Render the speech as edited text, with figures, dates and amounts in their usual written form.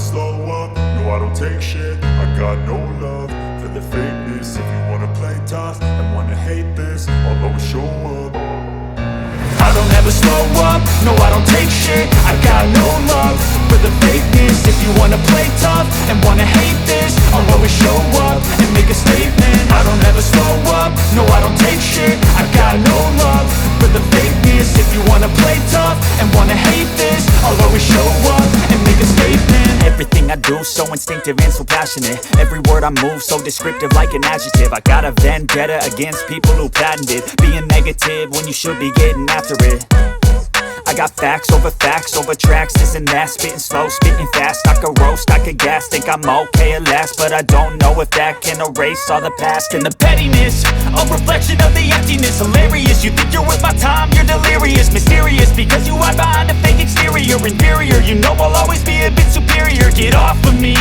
slow up, no I don't take shit. I got no love for the fakeness. If you wanna play tough and wanna hate this, I'll always show up. I don't ever slow up, no I don't take shit. I got no love for the fakeness. If you wanna play tough and wanna hate this, I'll always show up and make a statement. I don't ever slow up, no I don't take shit. I got no love for the fakeness. If you wanna play tough and wanna hate this, I'll always show up and make a statement. Everything I do so instinctive and so passionate. Every word I move so descriptive like an adjective. I got a vendetta against people who patented being negative when you should be getting after it. I got facts over tracks, this and that. Spitting slow, spitting fast. I could roast, I could gas. Think I'm okay at last, but I don't know if that can erase all the past. And the pettiness, a reflection of the emptiness. Hilarious, you think you're worth my time, you're delirious. Mysterious, because you hide behind a fake exterior. Inferior, you know I'll always be a bit superior. Get off of me.